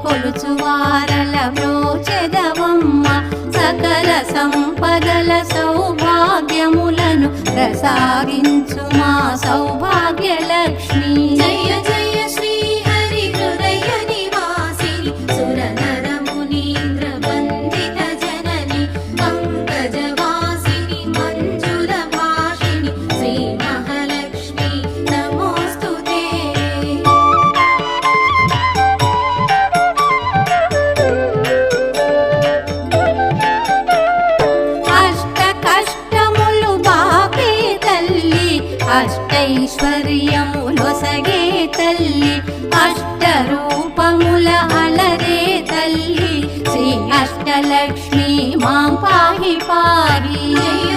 కొలుచువారల బ్రోచెదవమ్మ సకల సంపదల సౌభాగ్యములను ప్రసాదించు మా సౌభాగ్యలక్ష్మి జయ జయ శ్రీ హరి హృదయ నివాసిని సురనర మునీంద్ర వందిత జనని పంకజవాసిని మంజుల భాషిణి శ్రీ మహాలక్ష్మి నమోస్తుతే అష్ట కష్టములు బాపే తల్లి అష్టైశ్వర్యములొసగే తల్లి అష్ట రూపముల అలరే తల్లి శ్రీ అష్టలక్ష్మి మాం పాహి పాహి జయ